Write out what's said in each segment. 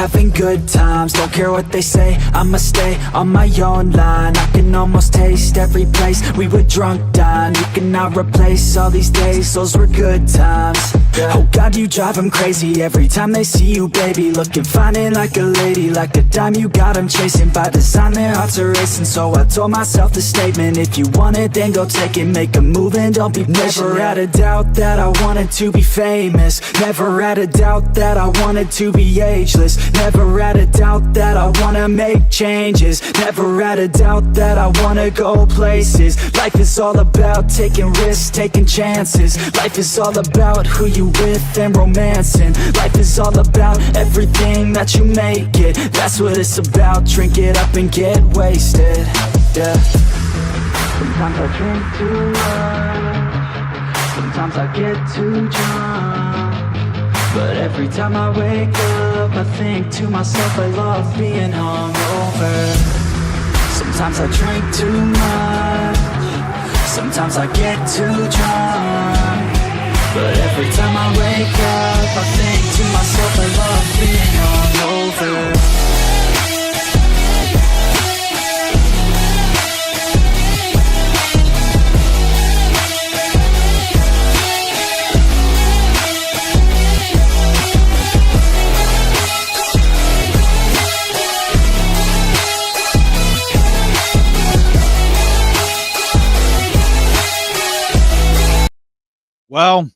having good times. Don't care what they say, I'ma stay on my own line. I can almost taste every place we were drunk down. You cannot replace all these days, those were good times. Oh God, you drive them crazy every time they see you, baby. Looking fine and like a lady, like a dime you got them chasing. By design their hearts are racing, so I told myself the statement: if you want it, then go take it. Make a move and don't be patient. Never had a doubt that I wanted to be famous. Never had a doubt that I wanted to be ageless. Never had a doubt that I wanna make changes. Never had a doubt that I wanna go places. Life is all about taking risks, taking chances. Life is all about who you with and romancing. Life is all about everything that you make it. That's what it's about. Drink it up and get wasted. Yeah. Sometimes I drink too much. Sometimes I get too drunk. But every time I wake up, I think to myself, I love being hungover. Sometimes I drink too much. Sometimes I get too drunk. But every time I wake up, I think to myself, I love being hungover. Well,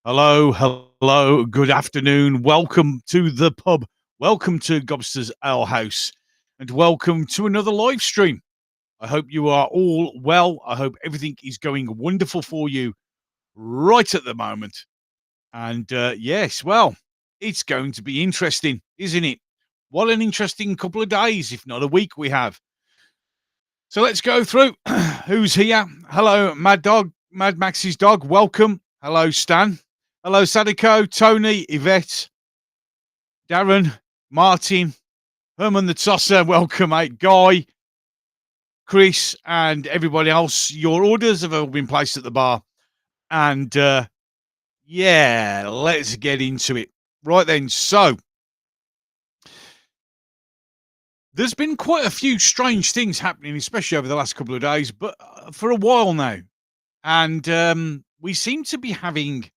hello, good afternoon. Welcome to the pub. Welcome to Gobsters Ale House. And welcome to another live stream. I hope you are all well. I hope everything is going wonderful for you right at the moment. And yes, well, it's going to be interesting, isn't it? What an interesting couple of days, if not a week, we have. So let's go through. Who's here? Hello, Mad Max's dog. Welcome. Hello, Stan. Hello, Sadiko, Tony, Yvette, Darren, Martin, Herman the Tosser. Welcome, mate. Guy, Chris, and everybody else. Your orders have all been placed at the bar. And, yeah, let's get into it. Right then, so there's been quite a few strange things happening, especially over the last couple of days, but for a while now. And we seem to be having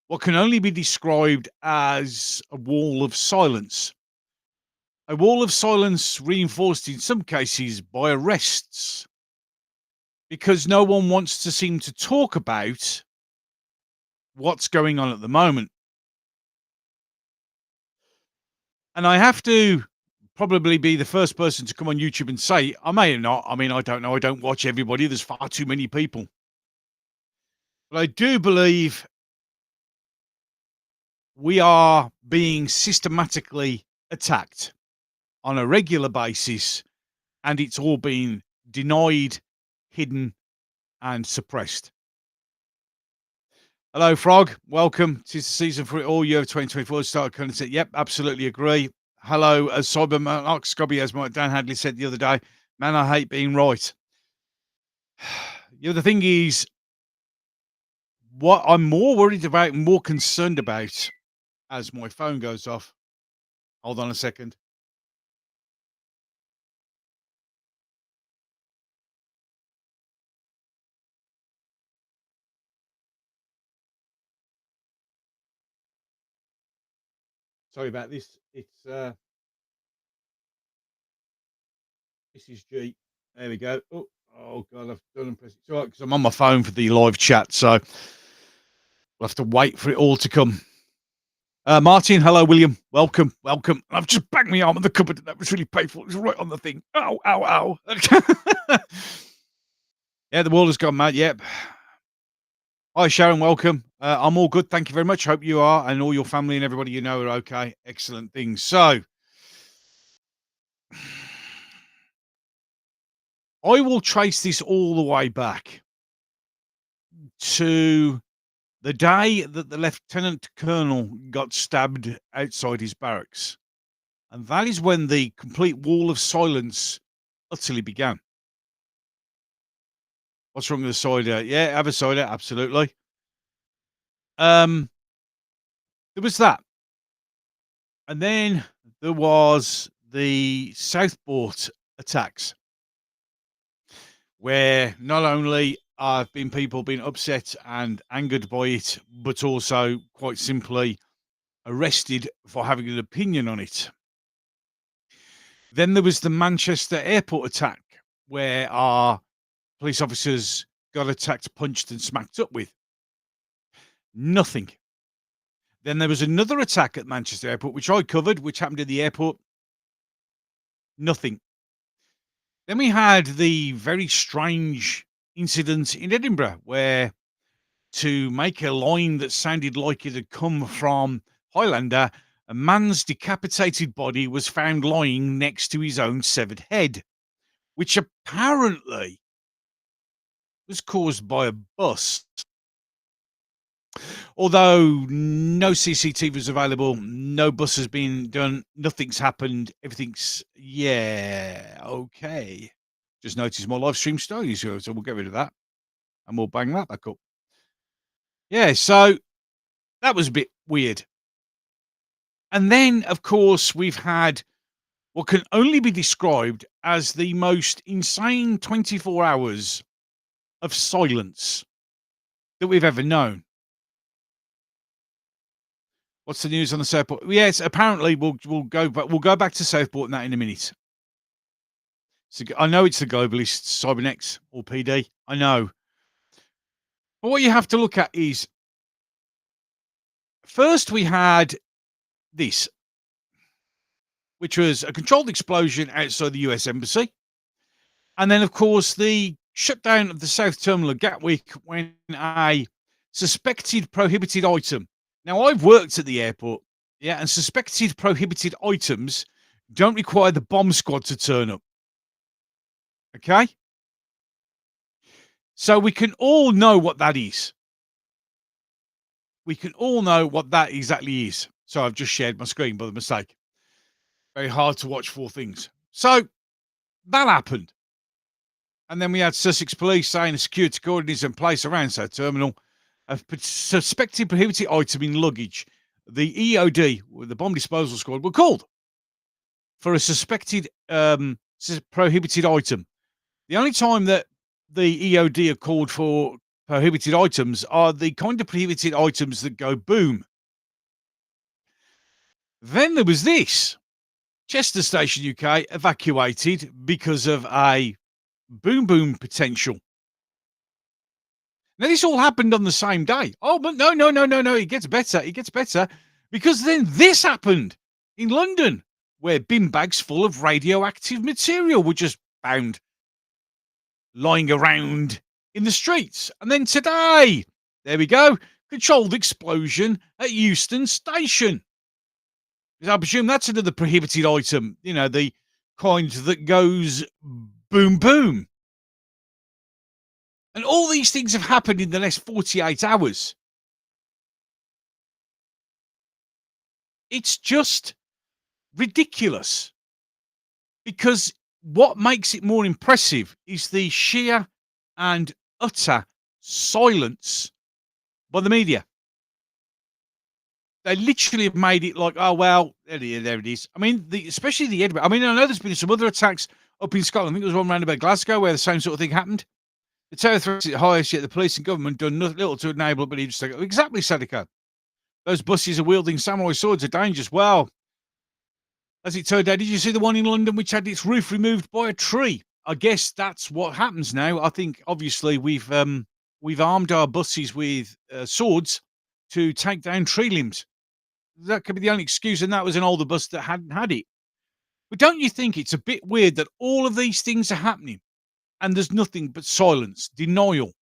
what can only be described as a wall of silence. A wall of silence reinforced in some cases by arrests, because no one wants to seem to talk about what's going on at the moment. And I have to probably be the first person to come on YouTube and say, I may not, I mean, I don't know, I don't watch everybody, there's far too many people. But I do believe we are being systematically attacked on a regular basis, and it's all been denied, hidden, and suppressed. Hello, Frog. Welcome. Tis the season for it all. Year of 2024. Started kind of said, yep, absolutely agree. Hello, as Cyberman Scobby, as my Dan Hadley said the other day, man, I hate being right. You know, the thing is, what I'm more worried about and more concerned about, as my phone goes off. Hold on a second. Sorry about this. It's this is G. There we go. Oh God, I've done and pressed it. It's all right, because I'm on my phone for the live chat, so we'll have to wait for it all to come. Martin, hello, William. Welcome. I've just banged my arm on the cupboard. That was really painful. It was right on the thing. Ow. Yeah, the wall has gone mad. Yep. Hi, Sharon. Welcome. I'm all good. Thank you very much. Hope you are, and all your family and everybody you know are okay. Excellent things. So, I will trace this all the way back to the day that the lieutenant colonel got stabbed outside his barracks. And that is when the complete wall of silence utterly began. What's wrong with the cider? Yeah, have a cider, absolutely. There was that. And then there was the Southport attacks, where not only have been people been upset and angered by it, but also quite simply arrested for having an opinion on it. Then there was the Manchester airport attack, where our police officers got attacked, punched, and smacked up with. Nothing. Then there was another attack at Manchester Airport, which I covered, which happened at the airport. Nothing. Then we had the very strange incident in Edinburgh, where to make a line that sounded like it had come from Highlander, a man's decapitated body was found lying next to his own severed head, which apparently was caused by a bus. Although no CCTV was available, no bus has been done, nothing's happened, everything's, yeah, okay. Just noticed my live stream stories, so we'll get rid of that and we'll bang that back up. Yeah, so that was a bit weird. And then, of course, we've had what can only be described as the most insane 24 hours of silence that we've ever known. What's the news on the Southport? Yes, apparently we'll go back to Southport and that in a minute. So I know it's the globalists, Cybernex or PD. I know. But what you have to look at is, first we had this, which was a controlled explosion outside the US Embassy. And then, of course, the shutdown of the South Terminal of Gatwick when a suspected prohibited item. Now, I've worked at the airport, yeah, and suspected prohibited items don't require the bomb squad to turn up. Okay? So we can all know what that is. We can all know what that exactly is. So I've just shared my screen by mistake. Very hard to watch 4 things. So that happened. And then we had Sussex Police saying a security cordon is in place around South Terminal. A suspected prohibited item in luggage. The EOD, the bomb disposal squad, were called for a suspected prohibited item. The only time that the EOD are called for prohibited items are the kind of prohibited items that go boom. Then there was this. Chester Station, UK, evacuated because of a boom potential. Now, this all happened on the same day. Oh, but no. It gets better. It gets better. Because then this happened in London, where bin bags full of radioactive material were just found lying around in the streets. And then today, there we go, controlled explosion at Euston Station. I presume that's another prohibited item, you know, the kind that goes boom. And all these things have happened in the last 48 hours. It's just ridiculous. Because what makes it more impressive is the sheer and utter silence by the media. They literally have made it like, oh, well, there it is. I mean, especially the Edinburgh. I mean, I know there's been some other attacks up in Scotland. I think there was one round about Glasgow where the same sort of thing happened. The terror threats at highest, yet the police and government done little to enable it. Exactly, Sadiko. Those buses are wielding samurai swords are dangerous. Well, as it turned out, did you see the one in London which had its roof removed by a tree? I guess that's what happens now. I think, obviously, we've armed our buses with swords to take down tree limbs. That could be the only excuse, and that was an older bus that hadn't had it. But don't you think it's a bit weird that all of these things are happening and there's nothing but silence, denial?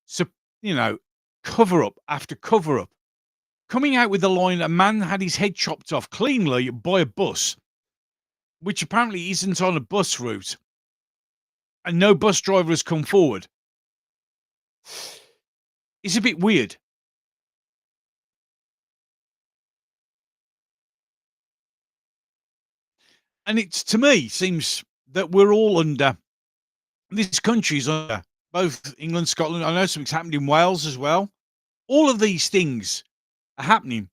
So, you know, cover up after cover up. Coming out with the line, a man had his head chopped off cleanly by a bus, which apparently isn't on a bus route, and no bus driver has come forward. It's a bit weird. And it's, to me, seems that we're all under, this country's under, both England, Scotland, I know something's happened in Wales as well. All of these things are happening.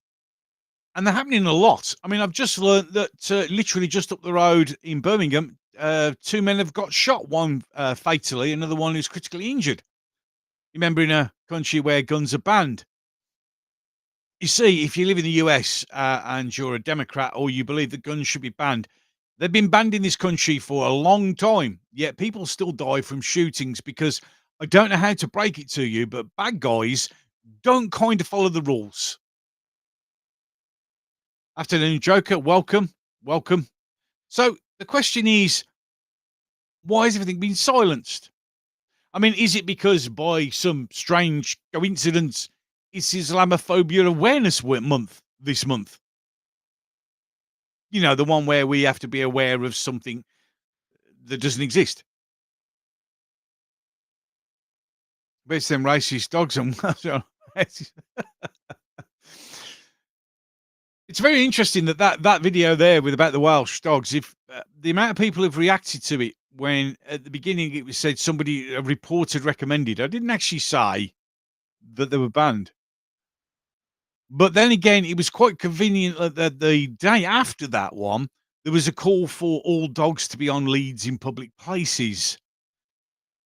and they're happening a lot. I mean, I've just learnt that literally just up the road in Birmingham, two men have got shot. One fatally, another one who's critically injured. Remember, in a country where guns are banned. You see, if you live in the US and you're a Democrat or you believe that guns should be banned, they've been banned in this country for a long time. Yet people still die from shootings because I don't know how to break it to you, but bad guys don't kind of follow the rules. Afternoon, Joker. Welcome. Welcome. So the question is, why has everything been silenced? I mean, is it because by some strange coincidence, it's Islamophobia Awareness Month this month? You know, the one where we have to be aware of something that doesn't exist. But it's them racist dogs and it's very interesting that video there with about the Welsh dogs. If the amount of people have reacted to it when at the beginning it was said somebody a reporter recommended. I didn't actually say that they were banned. But then again, it was quite convenient that the day after that one, there was a call for all dogs to be on leads in public places.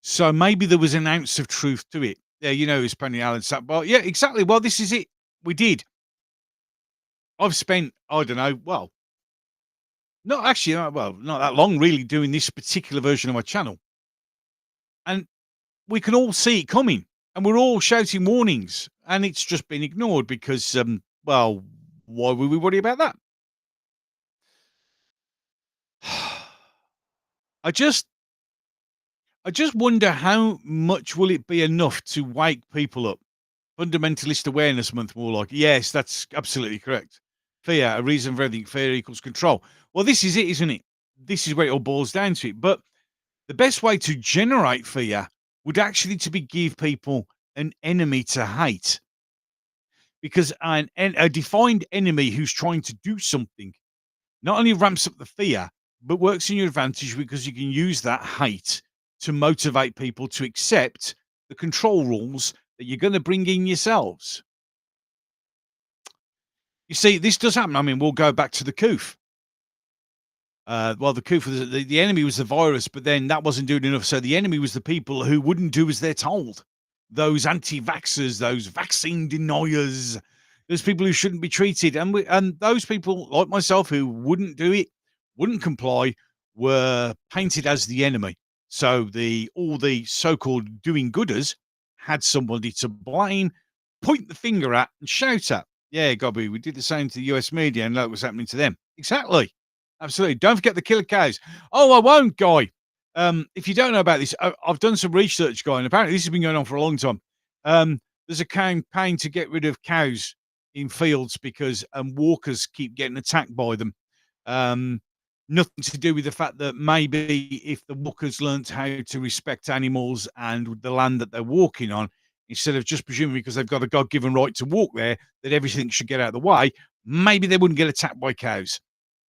So maybe there was an ounce of truth to it. Yeah, you know, it's Penny Allen sat bar. Yeah, exactly. Well, this is it. We did. I've spent, I don't know, well, not actually, well, not that long really doing this particular version of my channel. And we can all see it coming. And we're all shouting warnings. And it's just been ignored because, well, why would we worry about that? I just wonder how much will it be enough to wake people up? Fundamentalist Awareness Month, more like. Yes, that's absolutely correct. Fear, a reason for everything. Fear equals control. Well, this is it, isn't it? This is where it all boils down to it. But the best way to generate fear would actually to be give people an enemy to hate. Because a defined enemy who's trying to do something not only ramps up the fear, but works in your advantage because you can use that hate to motivate people to accept the control rules that you're going to bring in yourselves. You see, this does happen. I mean, we'll go back to the coof. Well, the coof was the enemy was the virus, but then that wasn't doing enough. So the enemy was the people who wouldn't do as they're told. Those anti-vaxxers, those vaccine deniers, those people who shouldn't be treated. And those people like myself who wouldn't do it, wouldn't comply, were painted as the enemy. So all the so-called doing gooders had somebody to blame, point the finger at, and shout at. Yeah, Gobby, we did the same to the US media and look what's happening to them. Exactly. Absolutely. Don't forget the killer cows. Oh, I won't, Guy. If you don't know about this, I've done some research, Guy, and apparently this has been going on for a long time. There's a campaign to get rid of cows in fields because walkers keep getting attacked by them. Nothing to do with the fact that maybe if the walkers learnt how to respect animals and the land that they're walking on, instead of just presuming because they've got a God-given right to walk there, that everything should get out of the way, maybe they wouldn't get attacked by cows.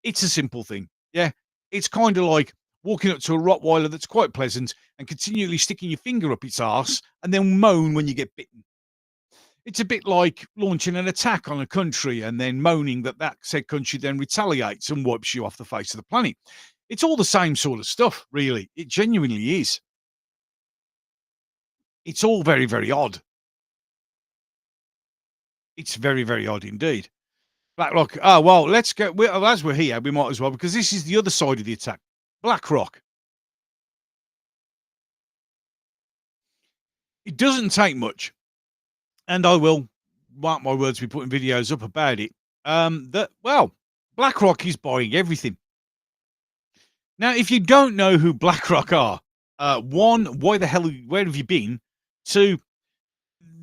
It's a simple thing. Yeah. It's kind of like walking up to a Rottweiler that's quite pleasant and continually sticking your finger up its arse and then moan when you get bitten. It's a bit like launching an attack on a country and then moaning that said country then retaliates and wipes you off the face of the planet. It's all the same sort of stuff, really. It genuinely is. It's all very, very odd. It's very, very odd indeed. BlackRock. Oh, well, let's go. As we're here, we might as well, because this is the other side of the attack. BlackRock. It doesn't take much. And I will, mark my words, be putting videos up about it. BlackRock is buying everything. Now, if you don't know who BlackRock are, one, where have you been? Two,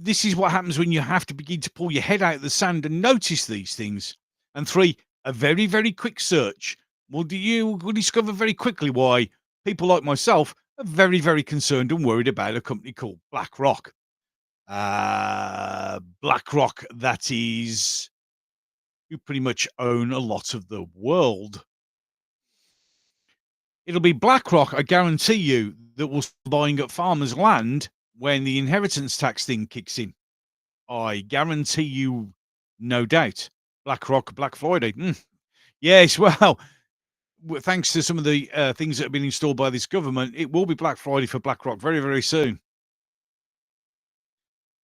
this is what happens when you have to begin to pull your head out of the sand and notice these things. And three, a very, very quick search will discover very quickly why people like myself are very, very concerned and worried about a company called BlackRock. BlackRock, that is, who pretty much own a lot of the world. It'll be BlackRock, I guarantee you, that will start buying up farmers' land when the inheritance tax thing kicks in. I guarantee you, no doubt. Black Rock, Black Friday. Yes, well, thanks to some of the things that have been installed by this government, it will be Black Friday for Black Rock very, very soon.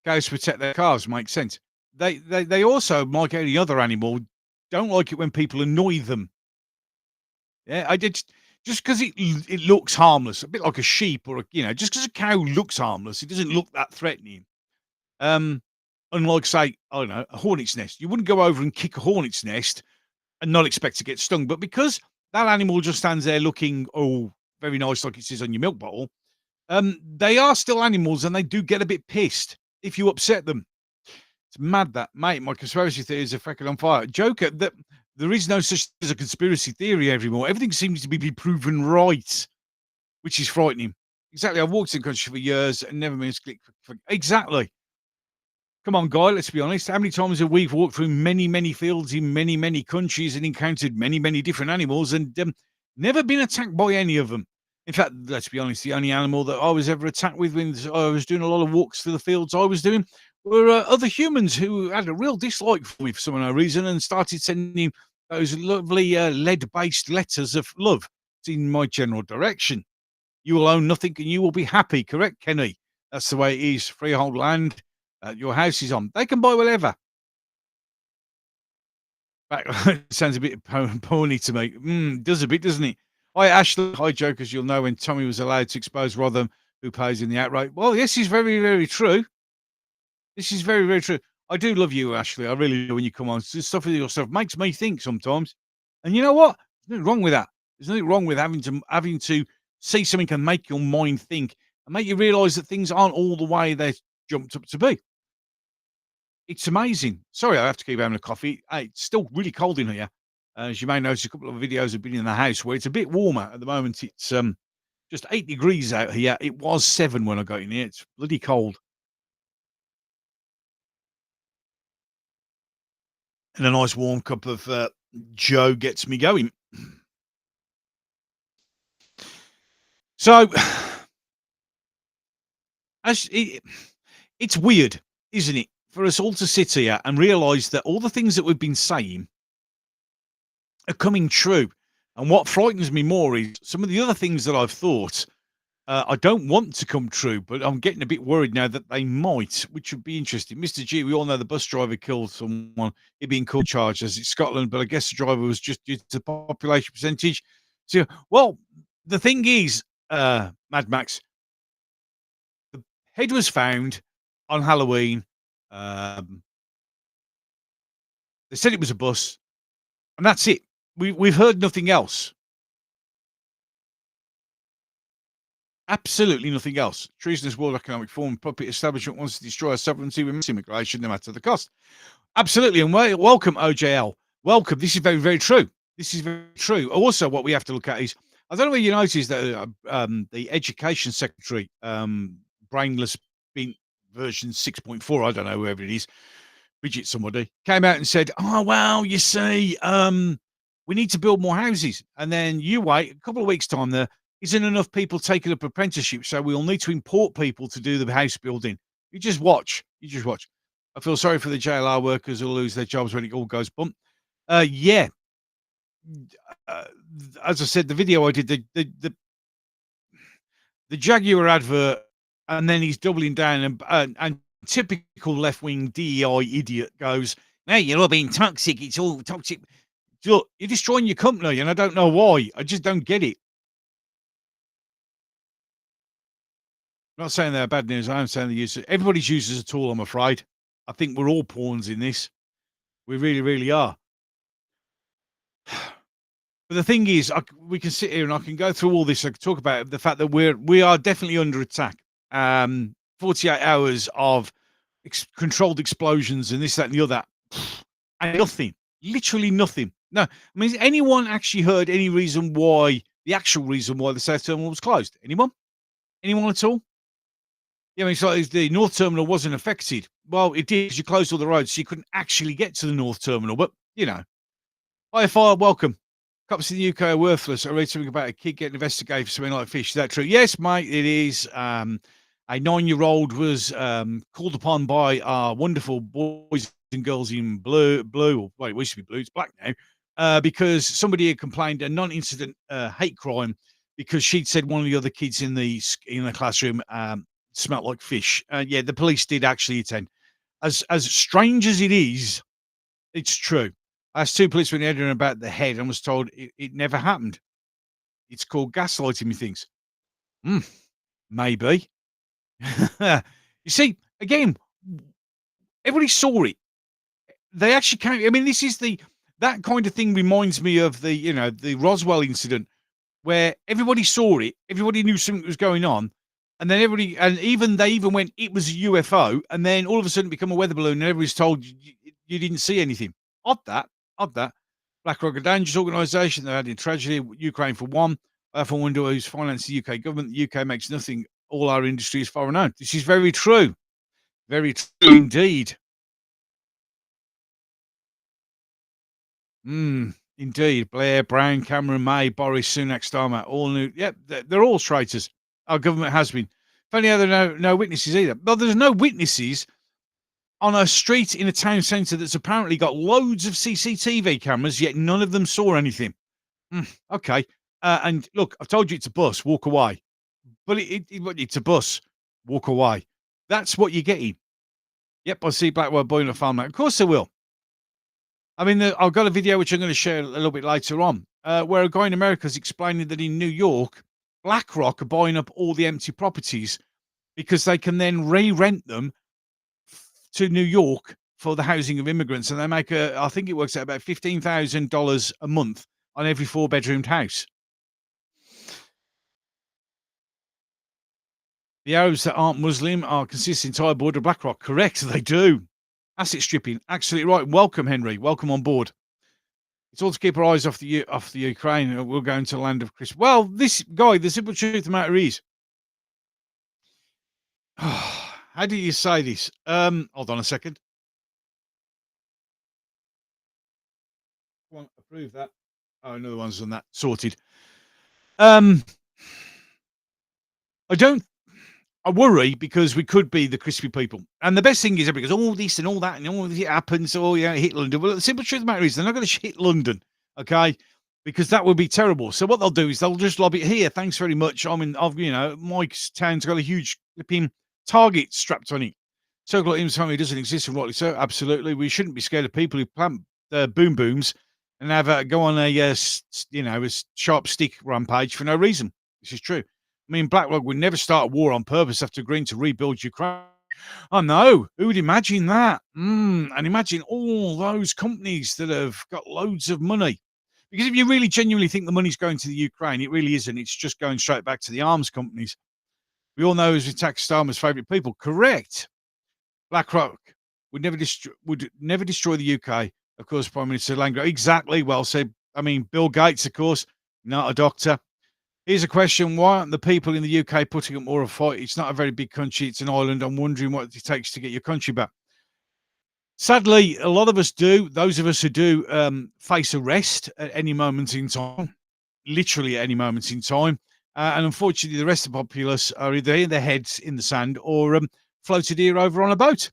Cows protect their calves, makes sense. They also, like any other animal, don't like it when people annoy them. Yeah, I did just because it looks harmless, a bit like a sheep or just because a cow looks harmless, it doesn't look that threatening. Um, Unlike, say, I don't know, a hornet's nest. You wouldn't go over and kick a hornet's nest and not expect to get stung, but because that animal just stands there looking, oh, very nice, like it says on your milk bottle, they are still animals and they do get a bit pissed if you upset them. It's mad that, mate. My conspiracy theories are fucking on fire. Joker, that there is no such thing as a conspiracy theory anymore. Everything seems to be proven right, which is frightening. Exactly. I've walked in country for years and never missed click. Exactly. Come on, guy. Let's be honest. How many times have we walked through many, many fields in many, many countries and encountered many, many different animals and never been attacked by any of them? In fact, let's be honest, the only animal that I was ever attacked with when I was doing a lot of walks through the fields I was doing were other humans who had a real dislike for me for some no reason and started sending those lovely lead-based letters of love in my general direction. You will own nothing and you will be happy, correct, Kenny? That's the way it is. Freehold land, your house is on. They can buy whatever. Sounds a bit pony to me. Does a bit, doesn't it? Hi, Ashley. Hi, Jokers. You'll know when Tommy was allowed to expose Rotherham, who pays in the outright. Well, this is very, very true. This is very, very true. I do love you, Ashley. I really do when you come on. Stuff with yourself makes me think sometimes. And you know what? There's nothing wrong with that. There's nothing wrong with having to see something and make your mind think and make you realise that things aren't all the way they're jumped up to be. It's amazing. Sorry, I have to keep having a coffee. Hey, it's still really cold in here. As you may notice, a couple of videos have been in the house where it's a bit warmer at the moment. It's just 8 degrees out here. It was 7 when I got in here. It's bloody cold. And a nice warm cup of Joe gets me going. So, it's weird, isn't it, for us all to sit here and realise that all the things that we've been saying are coming true. And what frightens me more is some of the other things that I've thought I don't want to come true, but I'm getting a bit worried now that they might, which would be interesting. Mr. G, we all know the bus driver killed someone. It being called charged as it's Scotland, but I guess the driver was just due to the population percentage. So, well, the thing is, Mad Max, the head was found on Halloween. They said it was a bus, and that's it. We've heard nothing else. Absolutely nothing else. Treasonous World Economic Forum puppet establishment wants to destroy our sovereignty with mass immigration, no matter the cost. Absolutely, and welcome, OJL. Welcome. This is very, very true. This is very true. Also, what we have to look at is, I don't know whether you noticed that the Education Secretary, brainless version 6.4, I don't know, whoever it is, Bridget somebody, came out and said, oh, well, you see, we need to build more houses. And then you wait a couple of weeks' time there, isn't enough people taking up apprenticeships, so we'll need to import people to do the house building. You just watch. You just watch. I feel sorry for the JLR workers who'll lose their jobs when it all goes bump. Yeah. As I said, the video I did, the Jaguar advert, and then he's doubling down, and typical left-wing DEI idiot goes, "Now you're all being toxic. It's all toxic." Look, you're destroying your company, and I don't know why. I just don't get it. I'm not saying they're bad news. I'm saying everybody's used as a tool, I'm afraid. I think we're all pawns in this. We really, really are. But the thing is, we can sit here and I can go through all this. I can talk about the fact that we are definitely under attack. 48 hours of controlled explosions and this, that, and the other. And nothing. Literally nothing. No. I mean, has anyone actually heard any reason why, the actual reason why the South Terminal was closed? Anyone? Anyone at all? Yeah, I mean, it's like the North Terminal wasn't affected. Well, it did because you closed all the roads, so you couldn't actually get to the North Terminal. But, you know. Hi, Fire, welcome. Cops in the UK are worthless. I read something about a kid getting investigated for something like fish. Is that true? Yes, mate, it is. A 9-year-old was called upon by our wonderful boys and girls in blue. Well, it used to be blue. It's black now. Because somebody had complained a non-incident hate crime because she'd said one of the other kids in the classroom smelt like fish. Yeah, the police did actually attend. As strange as it is, it's true. I asked two policemen in Edinburgh about the head and was told it never happened. It's called gaslighting, methinks. Maybe. You see, again, everybody saw it. They actually came. I mean, this is that kind of thing reminds me of the Roswell incident where everybody saw it, everybody knew something was going on, and then they even went, it was a UFO, and then all of a sudden it become a weather balloon, and everybody's told you didn't see anything. Odd that. BlackRock, a dangerous organisation that had in tragedy, Ukraine for one. I often wonder who's financed the UK government. The UK makes nothing. All our industry is foreign owned. This is very true. Very true indeed. Indeed. Blair, Brown, Cameron, May, Boris, Sunak, Starmer, all new. Yep, they're all traitors. Our government has been. Funny how there are no witnesses either. Well, there's no witnesses on a street in a town centre that's apparently got loads of CCTV cameras, yet none of them saw anything. Okay. And look, I've told you it's a bus. Walk away. But it's a bus. Walk away. That's what you're getting. Yep, I see Blackwell boy in a farm. Of course I will. I mean, I've got a video which I'm going to share a little bit later on, where a guy in America is explaining that in New York, BlackRock are buying up all the empty properties because they can then re-rent them to New York for the housing of immigrants, and they make I think it works out about $15,000 a month on every 4-bedroomed house. The Arabs that aren't Muslim are consist entire board of BlackRock. Correct, they do. Asset stripping, absolutely right. Welcome, Henry. Welcome on board. It's all to keep our eyes off the Ukraine. We'll go into the land of Christmas. Well, this guy, the simple truth of the matter is, how do you say this? Hold on a second. Won't approve that. Oh, another one's on that. Sorted. I worry because we could be the crispy people. And the best thing is because all this and all that and all this happens, hit London. Well, the simple truth of the matter is they're not going to hit London, okay? Because that would be terrible. So what they'll do is they'll just lob it here. Thanks very much. I mean, my town's got a huge flipping target strapped on it. So-called family doesn't exist, and rightly so. Absolutely. We shouldn't be scared of people who plant boom booms and have go on a sharp stick rampage for no reason. This is true. I mean, BlackRock would never start a war on purpose after agreeing to rebuild Ukraine. Oh, no. Who would imagine that? And imagine all those companies that have got loads of money. Because if you really genuinely think the money's going to the Ukraine, it really isn't. It's just going straight back to the arms companies. We all know who's attacked Starmer's favourite people. Correct. BlackRock would never destroy the UK. Of course, Prime Minister Langro. Exactly. Well said. I mean, Bill Gates, of course, not a doctor. Here's a question. Why aren't the people in the UK putting up more of a fight? It's not a very big country. It's an island. I'm wondering what it takes to get your country back. Sadly, a lot of us do. Those of us who do face arrest at any moment in time, literally at any moment in time. And unfortunately, the rest of the populace are either in their heads in the sand or floated here over on a boat.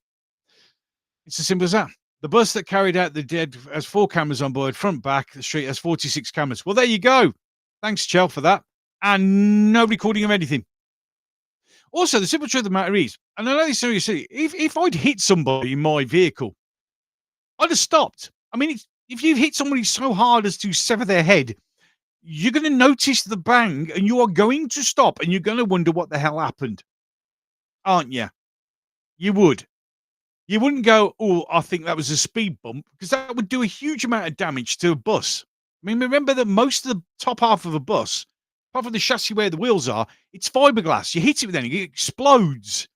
It's as simple as that. The bus that carried out the dead has 4 cameras on board, front, back. The street has 46 cameras. Well, there you go. Thanks, Chell, for that. And no recording of anything. Also, the simple truth of the matter is, and I know this seriously, if I'd hit somebody in my vehicle, I'd have stopped. I mean, if you've hit somebody so hard as to sever their head, you're going to notice the bang and you are going to stop and you're going to wonder what the hell happened. Aren't you? You would. You wouldn't go, oh, I think that was a speed bump, because that would do a huge amount of damage to a bus. I mean, remember that most of the top half of a bus, apart from the chassis where the wheels are, it's fiberglass. You hit it with anything, it explodes.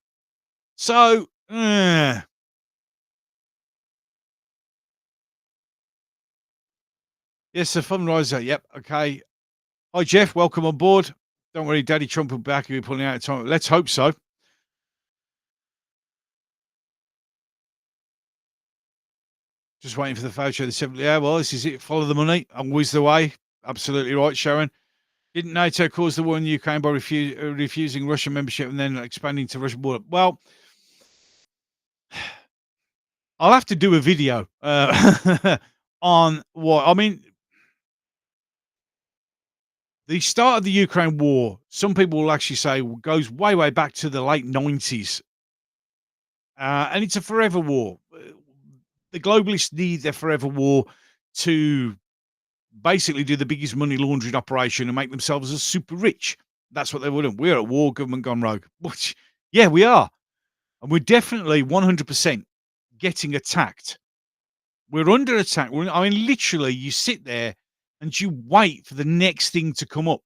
So, yes, a fundraiser. Yep, okay. Hi, Jeff. Welcome on board. Don't worry, Daddy Trump will be back if you're pulling out of time. Let's hope so. Just waiting for the photo show. The 7th. Yeah, well, this is it. Follow the money. Always the way. Absolutely right, Sharon. Didn't NATO cause the war in Ukraine by refusing Russian membership and then expanding to Russian border? Well, I'll have to do a video on what I mean. The start of the Ukraine war, some people will actually say goes way, way back to the late 90s. And it's a forever war. The globalists need their forever war to basically do the biggest money laundering operation and make themselves as super rich. That's what they want. We're at war, government gone rogue. Which, yeah, we are. And we're definitely 100% getting attacked. We're under attack. I mean, literally, you sit there and you wait for the next thing to come up.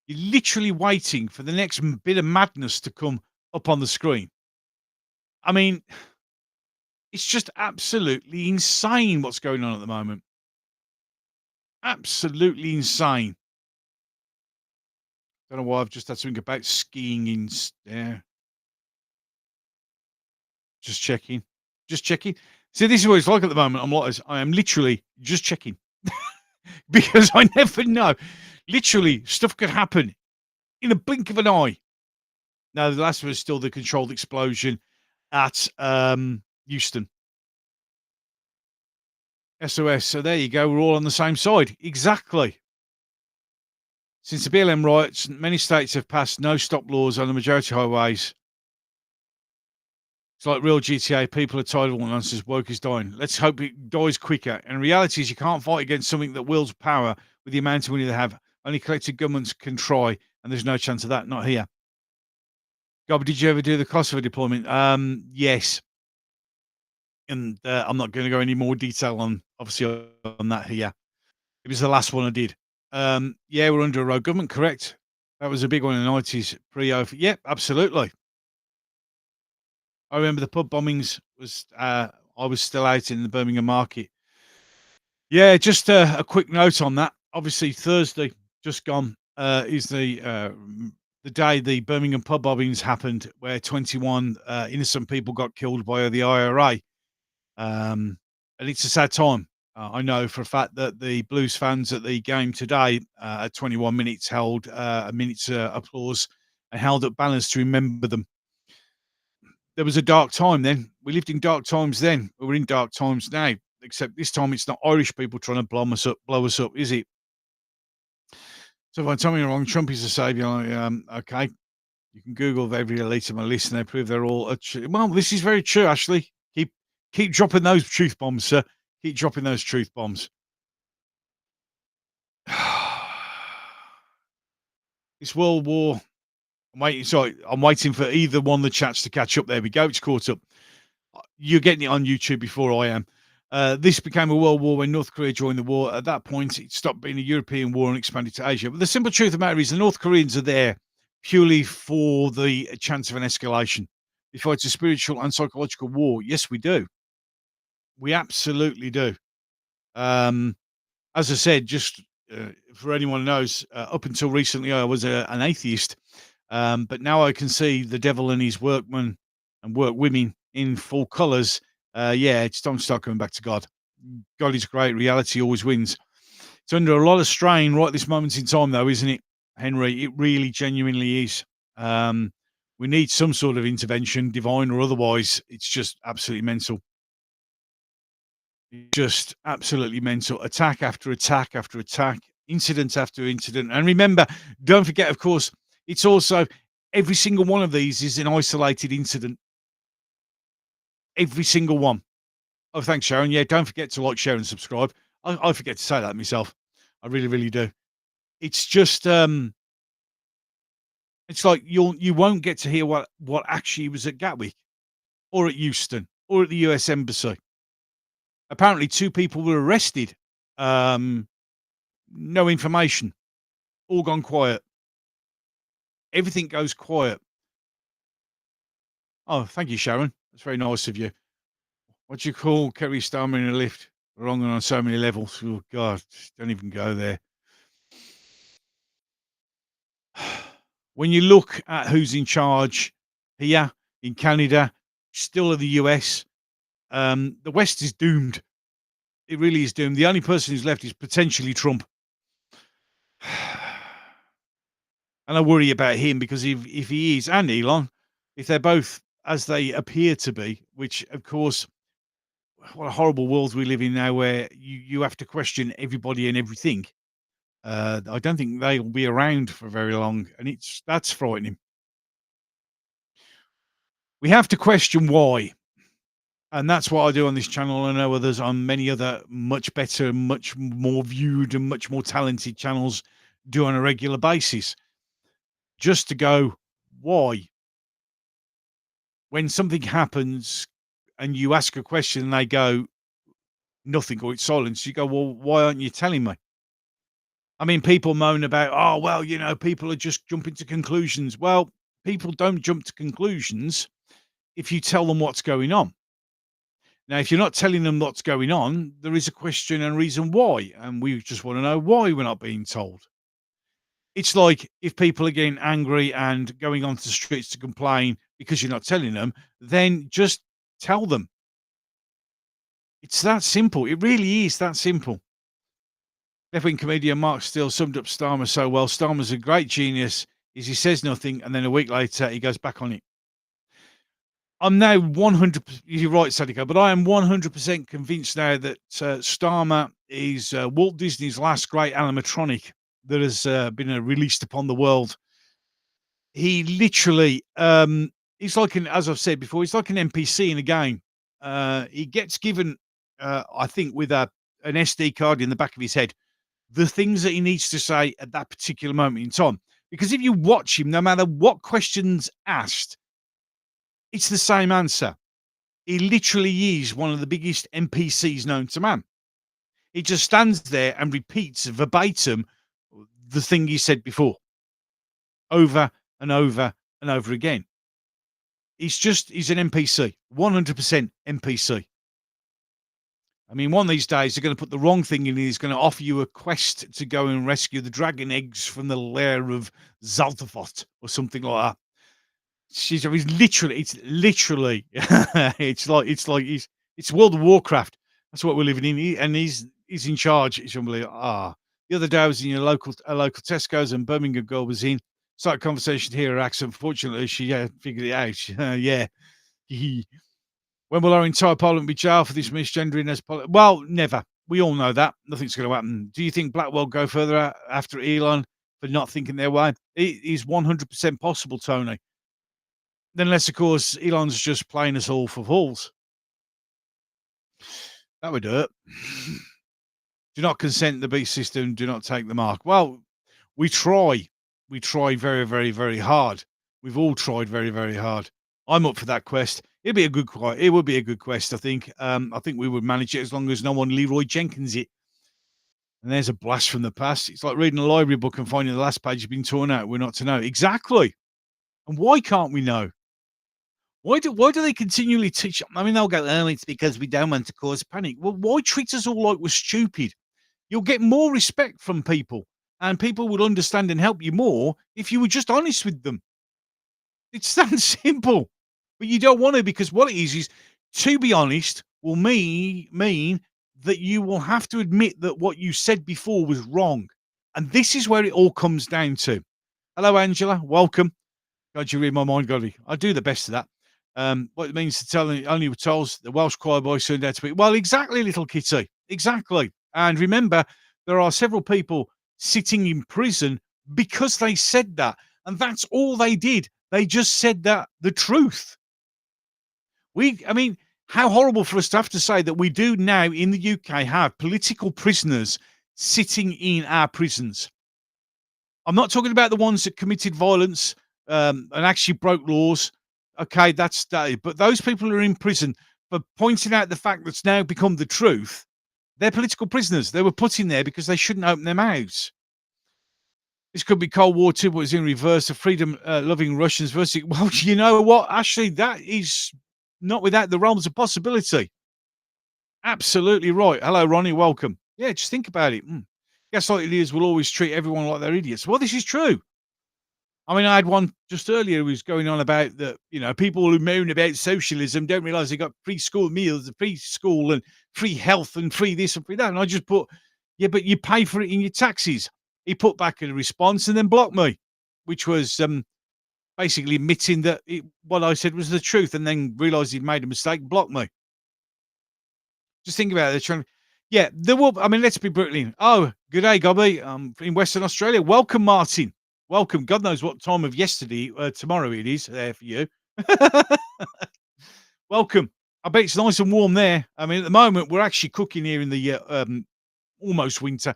You're literally waiting for the next bit of madness to come up on the screen. I mean, it's just absolutely insane what's going on at the moment. Absolutely insane. Don't know why I've just had something about skiing in there. Just checking. Just checking. See, this is what it's like at the moment. I am literally just checking because I never know. Literally, stuff could happen in a blink of an eye. Now, the last one is still the controlled explosion at Houston. SOS. So there you go. We're all on the same side. Exactly. Since the BLM riots, many states have passed no-stop laws on the majority highways. It's like real GTA. People are tired of all nonsense. Woke is dying. Let's hope it dies quicker. And reality is you can't fight against something that wields power with the amount of money they have. Only collective governments can try, and there's no chance of that. Not here. God, did you ever do the Kosovo deployment? Yes. And I'm not going to go any more detail on, obviously, on that here. It was the last one I did. Yeah, we're under a rogue government, correct. That was a big one in the 90s, pre-over. Yep, absolutely. I remember the pub bombings was, I was still out in the Birmingham market. Yeah, just a quick note on that. Obviously, Thursday, just gone, is the day the Birmingham pub bombings happened, where 21 innocent people got killed by the IRA. And it's a sad time. I know for a fact that the Blues fans at the game today at 21 minutes held a minute's applause and held up banners to remember them. There was a dark time then. We lived in dark times then. We're in dark times now, except this time it's not Irish people trying to blow us up, is it? So if I tell me wrong, Trump is a saviour. Okay, you can Google every elite on my list, and they prove they're all. Well, this is very true. Actually, keep dropping those truth bombs, sir. Keep dropping those truth bombs. It's World War. I'm waiting for either one of the chats to catch up. There we go. It's caught up. You're getting it on YouTube before I am. This became a world war when North Korea joined the war. At that point, it stopped being a European war and expanded to Asia. But the simple truth of the matter is the North Koreans are there purely for the chance of an escalation. We fight a spiritual and psychological war. Yes, we do. We absolutely do. As I said, just for anyone who knows, up until recently, I was an atheist. But now I can see the devil and his workmen and workwomen in full colours. Yeah, it's time to start coming back to God. God is great. Reality always wins. It's under a lot of strain right this moment in time, though, isn't it, Henry? It really genuinely is. We need some sort of intervention, divine or otherwise. It's just absolutely mental. Just absolutely mental. Attack after attack after attack, incident after incident. And remember, don't forget, of course, it's also every single one of these is an isolated incident. Every single one. Oh, thanks, Sharon. Yeah, don't forget to like, share, and subscribe. I forget to say that myself. I really, really do. It's just, it's like you won't get to hear what actually was at Gatwick or at Euston or at the US Embassy. Apparently, 2 people were arrested. No information. All gone quiet. Everything goes quiet. Oh, thank you, Sharon. That's very nice of you. What do you call Kerry Starmer in a lift? Wrong on so many levels. Oh, God, don't even go there. When you look at who's in charge here in Canada, still in the US, the West is doomed. It really is doomed. The only person who's left is potentially Trump. And I worry about him because if he is, and Elon, if they're both as they appear to be, which, of course, what a horrible world we live in now where you have to question everybody and everything. I don't think they'll be around for very long, and that's frightening. We have to question why, and that's what I do on this channel. I know others on many other much better, much more viewed, and much more talented channels do on a regular basis. Just to go, why? When something happens and you ask a question and they go, nothing, or it's silence, you go, well, why aren't you telling me? I mean, people moan about, oh, well, people are just jumping to conclusions. Well, people don't jump to conclusions if you tell them what's going on. Now, if you're not telling them what's going on, there is a question and reason why. And we just want to know why we're not being told. It's like if people are getting angry and going onto the streets to complain because you're not telling them, then just tell them. It's that simple. It really is that simple. Left-wing comedian Mark Steele summed up Starmer so well. Starmer's a great genius. He says nothing, and then a week later, he goes back on it. I'm now 100%, you're right, Sadiko, but I am 100% convinced now that Starmer is Walt Disney's last great animatronic that has been released upon the world. He literally, he's like as I've said before, he's like an NPC in a game. He gets given, I think, with an SD card in the back of his head, the things that he needs to say at that particular moment in time. Because if you watch him, no matter what questions asked, it's the same answer. He literally is one of the biggest NPCs known to man. He just stands there and repeats verbatim the thing he said before, over and over and over again. He's an NPC, 100% NPC. I mean, one of these days, they're going to put the wrong thing in. He's going to offer you a quest to go and rescue the dragon eggs from the lair of Zaltafot or something like that. It's literally, it's World of Warcraft. That's what we're living in, and he's in charge. It's unbelievable. The other day I was in a local Tesco's, and Birmingham girl was in. Started conversation here, her accent. Fortunately, she figured it out. Yeah. When will our entire parliament be jailed for this misgendering as well, never. We all know that. Nothing's going to happen. Do you think Blackwell go further after Elon for not thinking their way? It is 100% possible, Tony. Unless, of course, Elon's just playing us all for fools. That would do it. Do not consent to the beast system. Do not take the mark. Well, we try. We try very, very, very hard. We've all tried very, very hard. I'm up for that quest. It would be a good quest, I think. I think we would manage it as long as no one Leroy Jenkins it. And there's a blast from the past. It's like reading a library book and finding the last page has been torn out. We're not to know. Exactly. And why can't we know? Why do they continually teach? I mean, they'll go, oh, it's because we don't want to cause panic. Well, why treat us all like we're stupid? You'll get more respect from people, and people will understand and help you more if you were just honest with them. It's that simple. But you don't want to, because what it is to be honest will mean that you will have to admit that what you said before was wrong. And this is where it all comes down to. Hello, Angela. Welcome. God, you read my mind, Godly. I do the best of that. What it means to tell only tells the Welsh choir boy soon there to be. Well, exactly, little kitty. Exactly. And remember, there are several people sitting in prison because they said that. And that's all they did. They just said that the truth. I mean, how horrible for us to have to say that we do now in the UK have political prisoners sitting in our prisons. I'm not talking about the ones that committed violence and actually broke laws. Okay, that's that. But those people who are in prison for pointing out the fact that's now become the truth, they're political prisoners. They were put in there because they shouldn't open their mouths. This could be Cold War 2, but it's in reverse. The freedom-loving Russians versus... Well, you know what? Actually, that is not without the realms of possibility. Absolutely right. Hello, Ronnie. Welcome. Yeah, just think about it. Gaslight leaders will always treat everyone like they're idiots. Well, this is true. I mean, I had one just earlier who was going on about that, people who moan about socialism don't realise they got free school meals, free school and free health and free this and free that. And I just put, yeah, but you pay for it in your taxes. He put back a response and then blocked me, which was basically admitting that what I said was the truth, and then realised he'd made a mistake, blocked me. Just think about it. They're trying. Yeah, there will. I mean, let's be brutally. Oh, good day, Gobby. In Western Australia. Welcome, Martin. Welcome. God knows what time of yesterday, tomorrow it is there for you. Welcome. I bet it's nice and warm there. I mean, at the moment we're actually cooking here in the almost winter.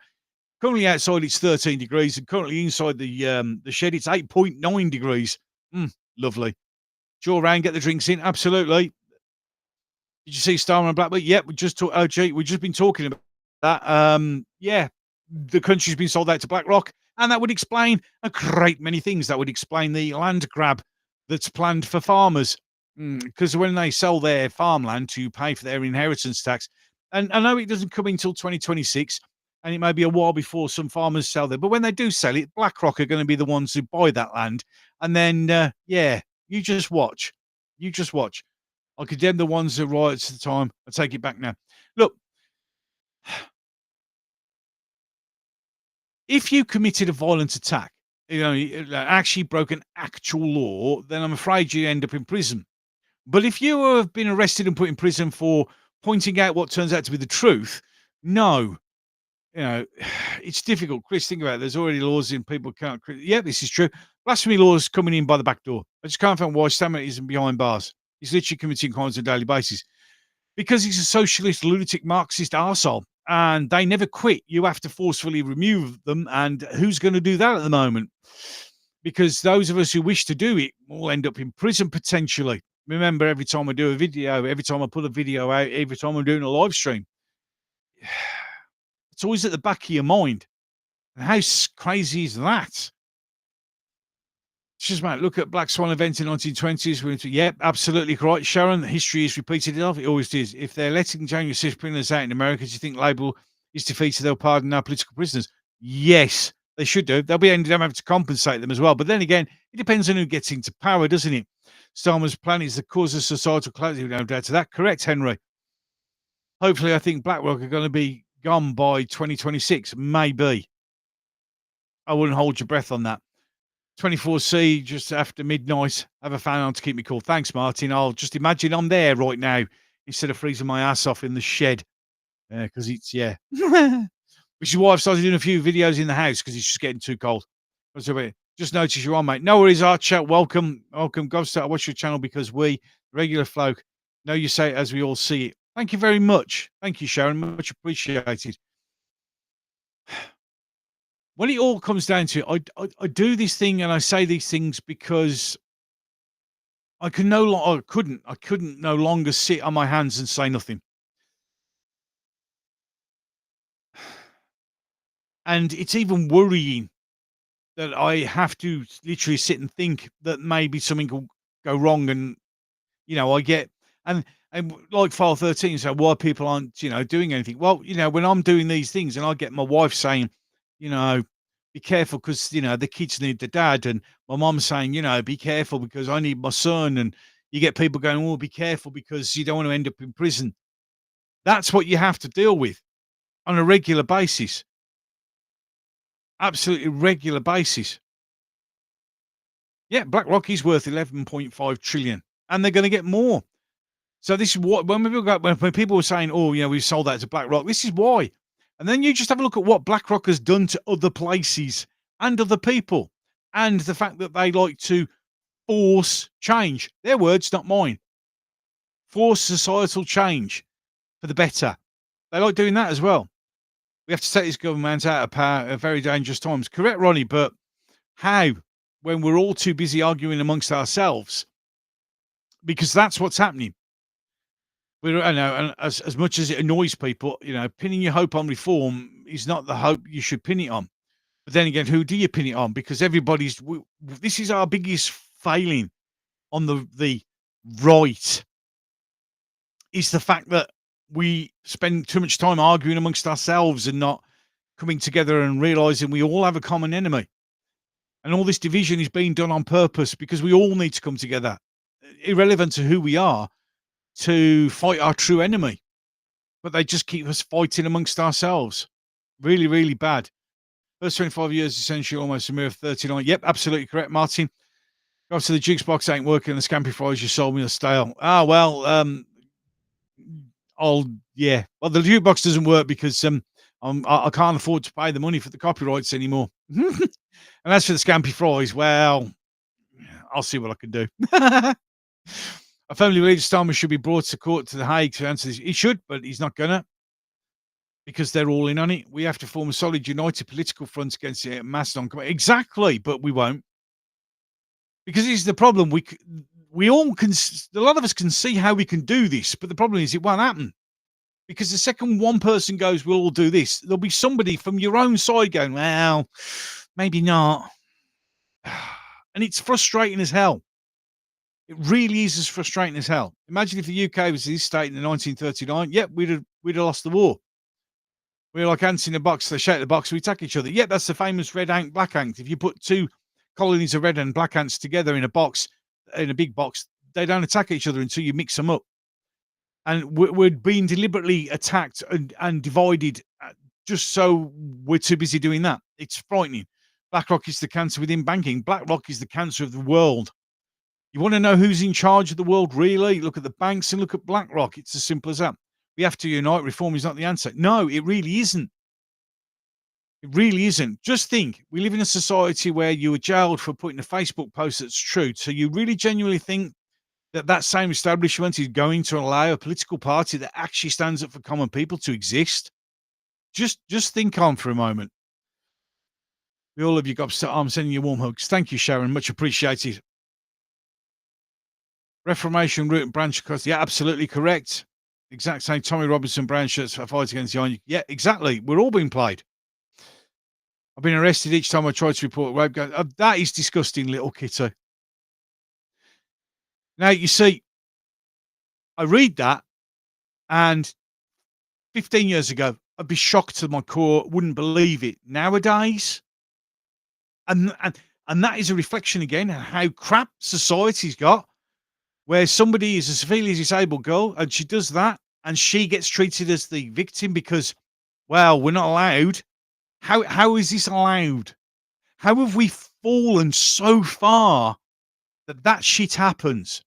Currently outside it's 13 degrees, and currently inside the shed it's 8.9 degrees. Lovely. Draw around, get the drinks in. Absolutely. Did you see Starmer and Blackburn? Yep, we just talked. Oh, gee, we've just been talking about that. Yeah, the country's been sold out to BlackRock, and that would explain a great many things. That would explain the land grab that's planned for farmers, because when they sell their farmland to pay for their inheritance tax, and I know it doesn't come until 2026, and it may be a while before some farmers sell there, but when they do sell it, BlackRock are going to be the ones who buy that land, and then yeah, you just watch. You just watch. I condemn the ones that riots at the time. I take it back now. Look, if you committed a violent attack, actually broke an actual law, then I'm afraid you end up in prison. But if you have been arrested and put in prison for pointing out what turns out to be the truth, no. It's difficult. Chris, think about it. There's already laws in people can't. Yeah, this is true. Blasphemy laws coming in by the back door. I just can't find why Stammer isn't behind bars. He's literally committing crimes on a daily basis because he's a socialist, lunatic, Marxist arsehole, and they never quit. You have to forcefully remove them, and who's going to do that at the moment? Because those of us who wish to do it will end up in prison potentially. Remember, every time I do a video, every time I put a video out, every time I'm doing a live stream, it's always at the back of your mind. And how crazy is that? It's just, mate, look at Black Swan event in 1920s. Yep, absolutely correct, Sharon. History is repeated itself. It always is. If they're letting January 6th prisoners out in America, do you think Labour is defeated? They'll pardon our political prisoners. Yes, they should do. They'll be ending up having to compensate them as well. But then again, it depends on who gets into power, doesn't it? Starmer's plan is the cause of societal calamity. No doubt to that. Correct, Henry. Hopefully, I think BlackRock are going to be gone by 2026. Maybe. I wouldn't hold your breath on that. 24C just after midnight. Have a fan on to keep me cool. Thanks, Martin. I'll just imagine I'm there right now instead of freezing my ass off in the shed. Because it's, yeah. Which is why I've started doing a few videos in the house because it's just getting too cold. Just notice you're on, mate. No worries, Archer. Welcome. Gobsters. I watch your channel because we, regular folk, know you say it as we all see it. Thank you very much. Thank you, Sharon. Much appreciated. When it all comes down to it, I do this thing and I say these things because I couldn't no longer sit on my hands and say nothing. And it's even worrying that I have to literally sit and think that maybe something will go wrong. And, I get, and like File 13, so why people aren't, doing anything. Well, when I'm doing these things and I get my wife saying, be careful because, the kids need the dad. And my mom saying, be careful because I need my son. And you get people going, oh, be careful because you don't want to end up in prison. That's what you have to deal with on a regular basis. Absolutely regular basis. Yeah, BlackRock is worth 11.5 trillion and they're going to get more. So this is what, when people were saying, oh, we've sold that to BlackRock, this is why. And then you just have a look at what BlackRock has done to other places and other people and the fact that they like to force change. Their words, not mine. Force societal change for the better. They like doing that as well. We have to take this government out of power at very dangerous times. Correct, Ronnie, but how? When we're all too busy arguing amongst ourselves, because that's what's happening. I know, and as much as it annoys people, pinning your hope on reform is not the hope you should pin it on. But then again, who do you pin it on? Because this is our biggest failing on the right, is the fact that we spend too much time arguing amongst ourselves and not coming together and realizing we all have a common enemy. And all this division is being done on purpose because we all need to come together, irrelevant to who we are, to fight our true enemy. But they just keep us fighting amongst ourselves. Really, really bad. First 25 years, essentially almost a mere 39. Yep, absolutely correct, Martin. Obviously, the jukes box ain't working. The scampi fries you sold me are stale. Ah, well, I'll yeah. Well, the jukebox doesn't work because I can't afford to pay the money for the copyrights anymore. And as for the scampi fries, well, I'll see what I can do. A family leader Starmer should be brought to court to The Hague to answer this. He should, but he's not gonna because they're all in on it. We have to form a solid, united political front against the Macedon. Exactly, but we won't because this is the problem. We all can. A lot of us can see how we can do this, but the problem is it won't happen. Because the second one person goes, we'll all do this, there'll be somebody from your own side going, well, maybe not. And it's frustrating as hell. It really is as frustrating as hell. Imagine if the UK was this state in 1939. Yep, we'd have lost the war. We're like ants in a box. They shake the box, we attack each other. Yep, that's the famous red ant, black ant. If you put two colonies of red and black ants together in a box, in a big box, they don't attack each other until you mix them up. And we're being deliberately attacked and divided just so we're too busy doing that. It's frightening. BlackRock is the cancer within banking. BlackRock is the cancer of the world. You want to know who's in charge of the world, really? Look at the banks and look at BlackRock. It's as simple as that. We have to unite. Reform is not the answer. No, it really isn't. It really isn't. Just think, we live in a society where you were jailed for putting a Facebook post that's true. So you really genuinely think that same establishment is going to allow a political party that actually stands up for common people to exist? Just think on for a moment. We all love you, Gobsters. I'm sending you warm hugs. Thank you, Sharon. Much appreciated. Reformation root and branch across. Yeah, absolutely correct. Exact same Tommy Robinson brown shirts for fight against the Iron. Yeah, exactly. We're all being played. I've been arrested each time I tried to report rape. That is disgusting, little kitty. Now, you see, I read that, and 15 years ago, I'd be shocked to my core, wouldn't believe it. Nowadays, and that is a reflection again of how crap society's got, where somebody is a severely disabled girl and she does that and she gets treated as the victim because, well, we're not allowed. How is this allowed? How have we fallen so far that shit happens?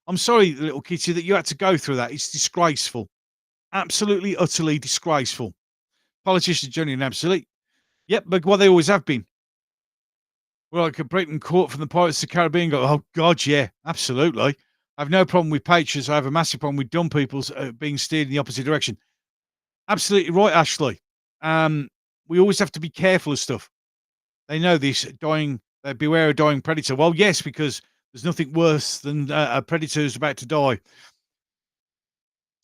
I'm sorry, little kitty, that you had to go through that. It's disgraceful. Absolutely, utterly disgraceful. Politicians generally and absolutely. Yep, but what they always have been. Well, like a Britain caught from the Pirates of the Caribbean. Go, oh God, yeah, absolutely. I have no problem with patriots. I have a massive problem with dumb people being steered in the opposite direction. Absolutely right, Ashley. We always have to be careful of stuff. They know this. Beware a dying predator. Well, yes, because there's nothing worse than a predator who's about to die.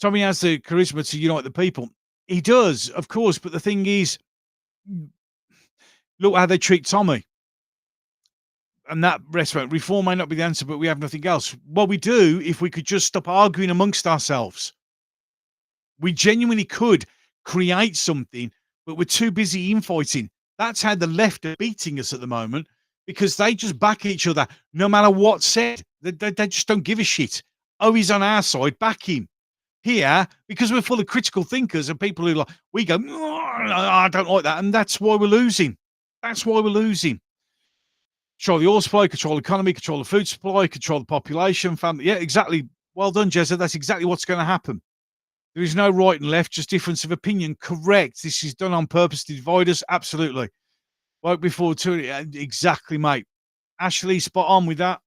Tommy has the charisma to unite the people. He does, of course, but the thing is, look how they treat Tommy. And that restaurant reform may not be the answer, but we have nothing else. Well, we do if we could just stop arguing amongst ourselves. We genuinely could create something, but we're too busy infighting. That's how the left are beating us at the moment, because they just back each other no matter what's said. They just don't give a shit. Oh, he's on our side, back him. Here, because we're full of critical thinkers and people who we go, oh, I don't like that, and that's why we're losing. That's why we're losing. Control the oil supply, control the economy, control the food supply, control the population, family. Yeah, exactly. Well done, Jezza. That's exactly what's going to happen. There is no right and left, just difference of opinion. Correct. This is done on purpose to divide us. Absolutely. Woke before to it. Exactly, mate. Ashley, spot on with that.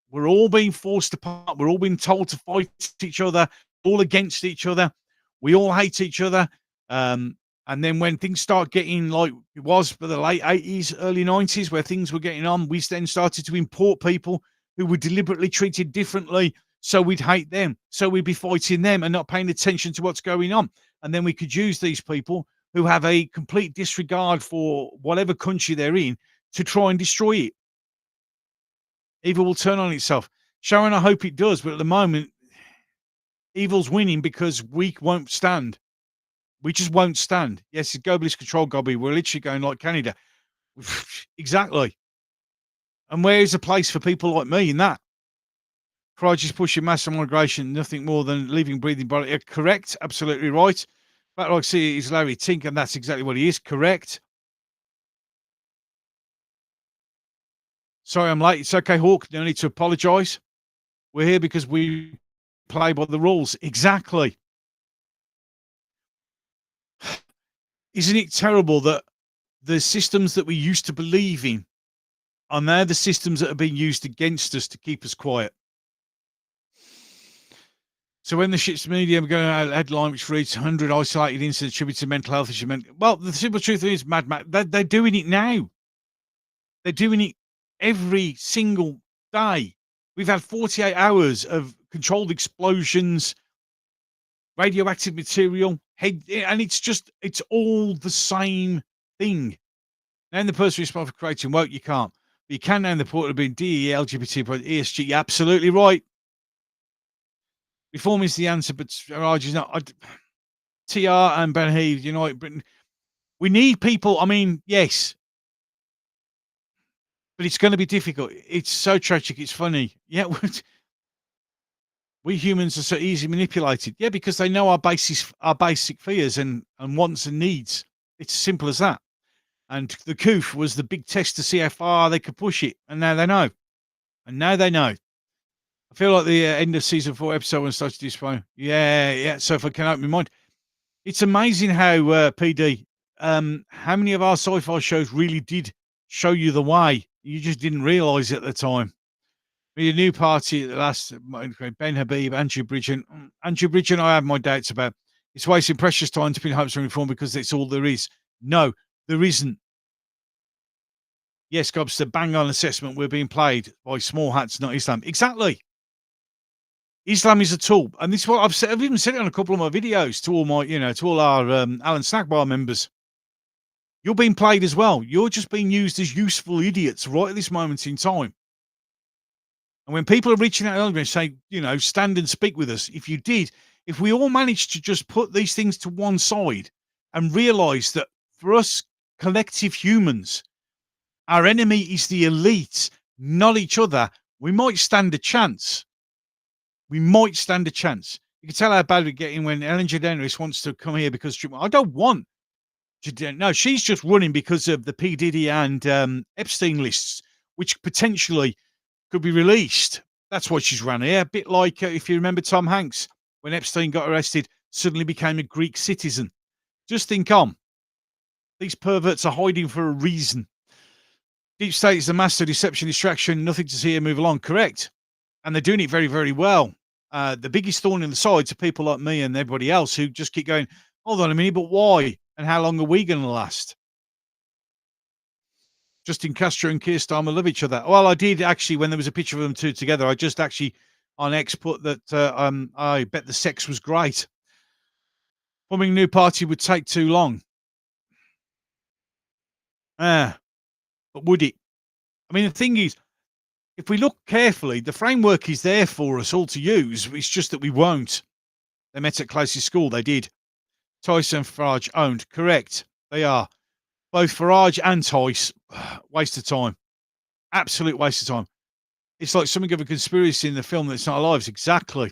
We're all being forced apart. We're all being told to fight each other, all against each other. We all hate each other. And then when things start getting like it was for the late 80s, early 90s, where things were getting on, we then started to import people who were deliberately treated differently. So we'd hate them. So we'd be fighting them and not paying attention to what's going on. And then we could use these people who have a complete disregard for whatever country they're in to try and destroy it. Evil will turn on itself. Sharon, I hope it does. But at the moment, evil's winning because we won't stand. We just won't stand. Yes, it's globalist control, Gobby. We're literally going like Canada. Exactly. And where is a place for people like me in that? Pride is pushing massive migration, nothing more than leaving breathing body. Correct. Absolutely right. But like I see is Larry Tink, and that's exactly what he is. Correct. Sorry I'm late. It's okay, Hawk. No need to apologise. We're here because we play by the rules. Exactly. Isn't it terrible that the systems that we used to believe in are now the systems that are being used against us to keep us quiet? So when the ship's media are going out headline which reads 100 isolated incidents attributed to mental health issues, well, the simple truth is, they're doing it now. They're doing it every single day. We've had 48 hours of controlled explosions, radioactive material, and it's all the same thing. Name the person responsible for creating woke, you can't. But you can name the port of being DE, LGBT, ESG. You're absolutely right. Reform is the answer, but Raj is not. TR and Ben Heath, United Britain. We need people. I mean, yes, but it's going to be difficult. It's so tragic. It's funny. Yeah, we humans are so easily manipulated. Yeah, because they know our basic fears and wants and needs. It's as simple as that. And the COOF was the big test to see how far they could push it. And now they know. I feel like the end of season 4 episode when I started this phone. Yeah. So if I can open my mind, it's amazing how PD, how many of our sci-fi shows really did show you the way. You just didn't realise it at the time. We had a new party at the last, Ben Habib, Andrew Bridgen. Andrew Bridgen, I have my doubts about. It's wasting precious time to pin hopes on reform because that's all there is. No, there isn't. Yes, Gobster, bang on assessment. We're being played by small hats, not Islam. Exactly. Islam is a tool. And this is what I've said. I've even said it on a couple of my videos to all my, to all our Alan Snackbar members. You're being played as well. You're just being used as useful idiots right at this moment in time. And when people are reaching out and say, stand and speak with us, if we all managed to just put these things to one side and realize that for us collective humans, our enemy is the elite, not each other, we might stand a chance. You can tell how bad we're getting when Ellen DeGeneres wants to come here because I don't want. No, she's just running because of the P. Diddy and Epstein lists, which potentially could be released. That's why she's run here. A bit like, if you remember Tom Hanks, when Epstein got arrested, suddenly became a Greek citizen. Just think on. These perverts are hiding for a reason. Deep state is the master deception, distraction, nothing to see here, move along. Correct. And they're doing it very, very well. The biggest thorn in the sides are people like me and everybody else who just keep going, hold on a minute, but why? And how long are we going to last? Justin Castro and Keir Starmer love each other. Well, I did actually, when there was a picture of them two together, I just actually on X put that I bet the sex was great. Forming a new party would take too long. But would it? I mean, the thing is, if we look carefully, the framework is there for us all to use. It's just that we won't. They met at closest school. They did. Tice and Farage owned. Correct. They are. Both Farage and Tice. Waste of time. Absolute waste of time. It's like something of a conspiracy in the film that's not alive. Exactly.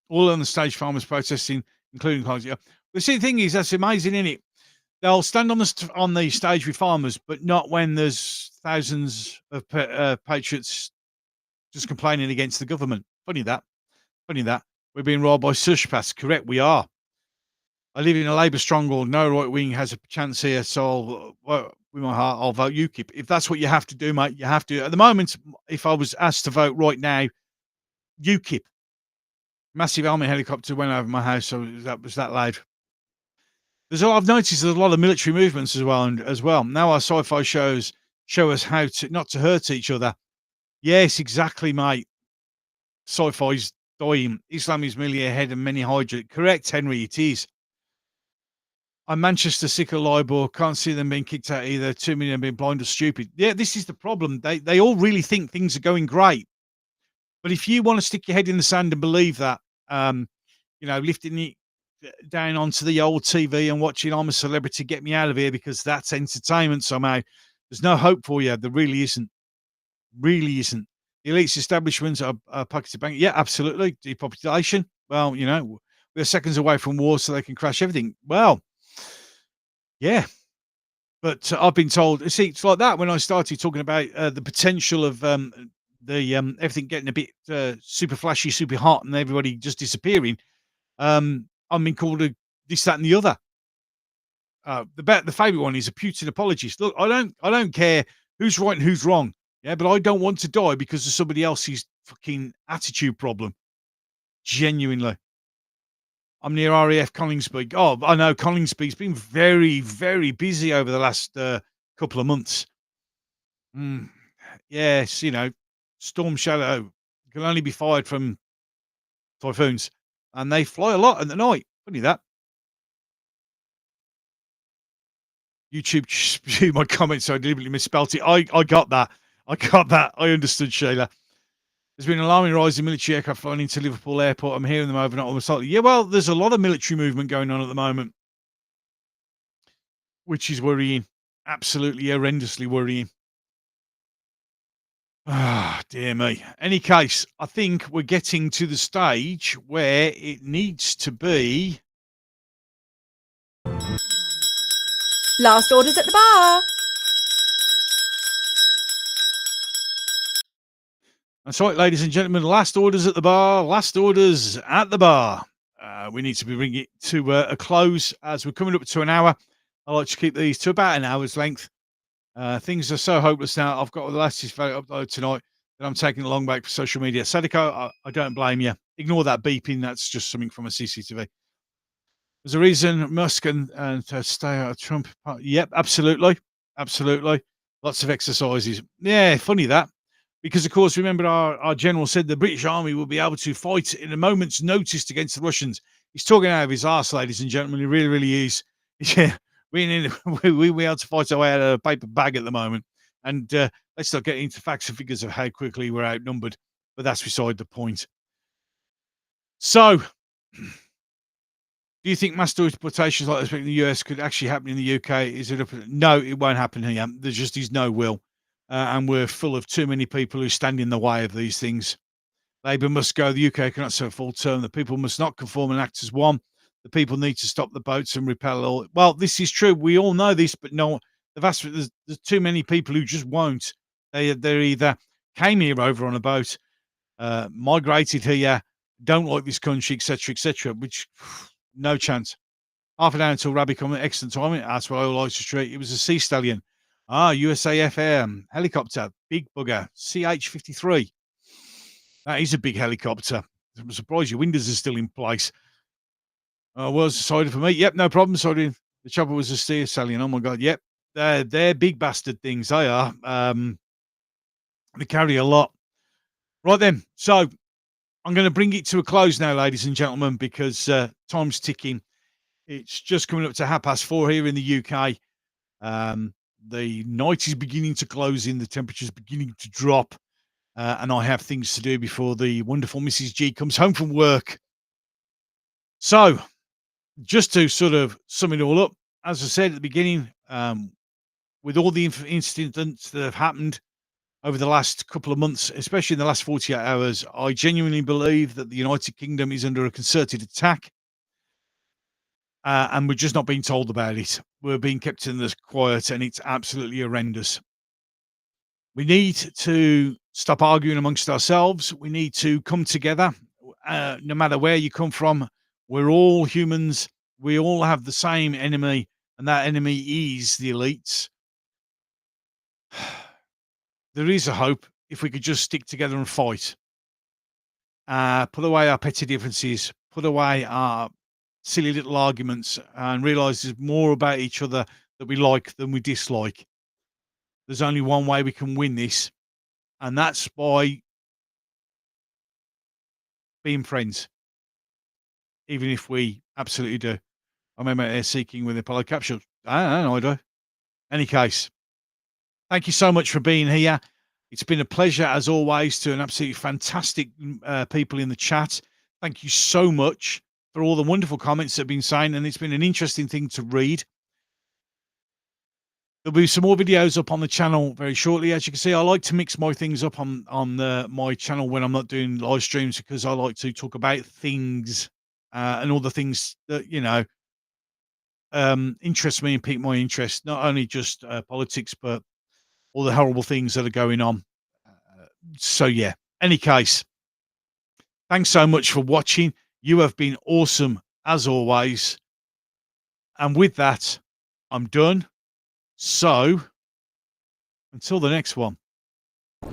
All on the stage, farmers protesting, including yeah. The thing is, that's amazing, isn't it? They'll stand on the stage with farmers, but not when there's thousands of patriots just complaining against the government. Funny that. We're being robbed by sociopaths. Correct, we are. I live in a Labour stronghold. No right wing has a chance here, so with my heart, I'll vote UKIP. If that's what you have to do, mate, you have to. At the moment, if I was asked to vote right now, UKIP. Massive army helicopter went over my house, so that was that loud. I've noticed there's a lot of military movements as well. Now our sci-fi shows show us how to not to hurt each other. Yes, exactly, mate. Sci-fi's dying. Islam is merely ahead of many Hydra. Correct, Henry, it is. I'm Manchester sick of LIBOR. Can't see them being kicked out either. 2 million being blind or stupid. Yeah, this is the problem. They all really think things are going great. But if you want to stick your head in the sand and believe that, lifting it down onto the old TV and watching I'm a Celebrity, get me out of here because that's entertainment somehow. There's no hope for you. There really isn't. Really isn't. The elites establishments are pocketed bank. Yeah, absolutely. Depopulation. Well, we're seconds away from war, so they can crash everything. Well, yeah. But I've been told, see, it's like that when I started talking about the potential of everything getting a bit super flashy, super hot, and everybody just disappearing. I'm being called a this, that, and the other. The favourite one is a Putin apologist. Look, I don't care who's right and who's wrong. Yeah, but I don't want to die because of somebody else's fucking attitude problem. Genuinely. I'm near RAF Coningsby. Oh, I know Coningsby's been very, very busy over the last couple of months. Mm, yes, Storm Shadow can only be fired from typhoons, and they fly a lot at the night. Funny that. YouTube spewed my comments, so I deliberately misspelt it. I got that. I got that. I understood, Shayla. There's been an alarming rise in military aircraft flying into Liverpool Airport. I'm hearing them overnight almost like, yeah, well, there's a lot of military movement going on at the moment, which is worrying. Absolutely horrendously worrying. Ah, dear me. Any case, I think we're getting to the stage where it needs to be. Last orders at the bar. That's right, ladies and gentlemen. Last orders at the bar. Last orders at the bar. We need to be bringing it to a close as we're coming up to an hour. I like to keep these to about an hour's length. Things are so hopeless now. I've got the latest photo upload tonight that I'm taking along back for social media. Sadiko, I don't blame you. Ignore that beeping. That's just something from a CCTV. There's a reason Musk and to stay out of Trump. Yep, absolutely. Absolutely. Lots of exercises. Yeah, funny that. Because, of course, remember our general said the British Army will be able to fight in a moment's notice against the Russians. He's talking out of his arse, ladies and gentlemen. He really, really is. Yeah, we be able to fight our way out of a paper bag at the moment. And let's not get into facts and figures of how quickly we're outnumbered. But that's beside the point. So, do you think mass deportations like this in the US could actually happen in the UK? Is it no, it won't happen here. There just is no will. And we're full of too many people who stand in the way of these things. Labour must go. The UK cannot serve full term. The people must not conform and act as one. The people need to stop the boats and repel all. Well, this is true. We all know this, but no, there's too many people who just won't. They're either came here over on a boat, migrated here, don't like this country, etc., which no chance. Half an hour until Rabbi come. Excellent timing. That's what I like to treat. It was a sea stallion. USAF helicopter, big bugger, CH-53. That is a big helicopter. I'm surprised your windows are still in place. Was decided for me. Yep, no problem. Sorry, the chopper was a sea stallion. Oh my god, yep. They're big bastard things. They are. They carry a lot. Right then. So I'm going to bring it to a close now, ladies and gentlemen, because time's ticking. It's just coming up to 4:30 here in the UK. The night is beginning to close in. The temperature's beginning to drop. And I have things to do before the wonderful Mrs. G comes home from work. So, just to sort of sum it all up, as I said at the beginning, with all the incidents that have happened over the last couple of months, especially in the last 48 hours, I genuinely believe that the United Kingdom is under a concerted attack. And we're just not being told about it. We're being kept in the quiet, and it's absolutely horrendous. We need to stop arguing amongst ourselves. We need to come together. No matter where you come from, we're all humans. We all have the same enemy, and that enemy is the elites. There is a hope if we could just stick together and fight. Put away our petty differences, put away our silly little arguments, and realise there's more about each other that we like than we dislike. There's only one way we can win this, and that's by being friends, even if we absolutely do. I remember air seeking with Apollo capsule. I do. Any case, thank you so much for being here. It's been a pleasure, as always, to an absolutely fantastic people in the chat. Thank you so much for all the wonderful comments that have been saying, and it's been an interesting thing to read. There'll be some more videos up on the channel very shortly. As you can see, I like to mix my things up on my channel when I'm not doing live streams, because I like to talk about things and all the things that, interest me and pique my interest, not only just politics, but all the horrible things that are going on. So yeah, any case, thanks so much for watching. You have been awesome as always. And with that, I'm done. So until the next one.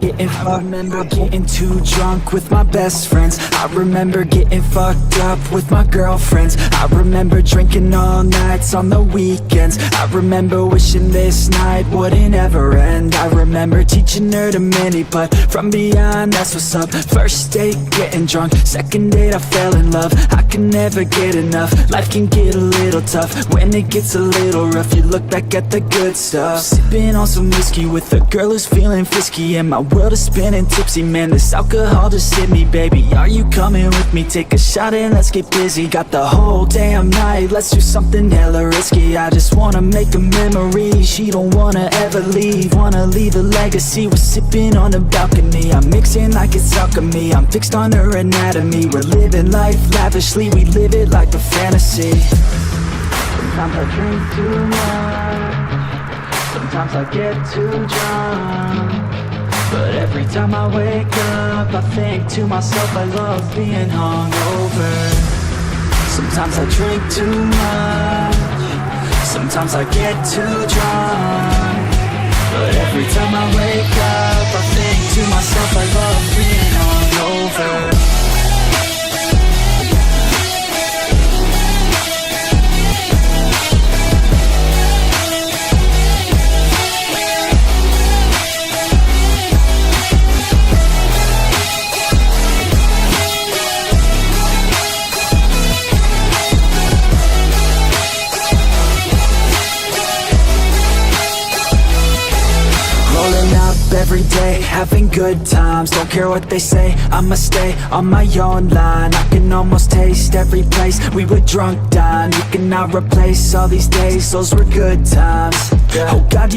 If I remember getting too drunk with my best friends, I remember getting fucked up with my girlfriends, I remember drinking all nights on the weekends, I remember wishing this night wouldn't ever end, I remember teaching her to many, but from beyond that's what's up. First date getting drunk, second date I fell in love, I can never get enough. Life can get a little tough when it gets a little rough. You look back at the good stuff, sipping on some whiskey with a girl who's feeling frisky, and my world is spinning tipsy, man, this alcohol just hit me, baby. Are you coming with me? Take a shot and let's get busy. Got the whole damn night, let's do something hella risky. I just wanna make a memory, she don't wanna ever leave, wanna leave a legacy. We're sipping on the balcony, I'm mixing like it's alchemy, I'm fixed on her anatomy. We're living life lavishly, we live it like a fantasy. Sometimes I drink too much, sometimes I get too drunk, but every time I wake up, I think to myself I love being hungover. Sometimes I drink too much, sometimes I get too drunk, but every time I wake up, I think to myself I love being hungover. Every day, having good times, don't care what they say, I'ma stay on my own line. I can almost taste every place we were drunk down. You cannot replace all these days, those were good times. Oh God,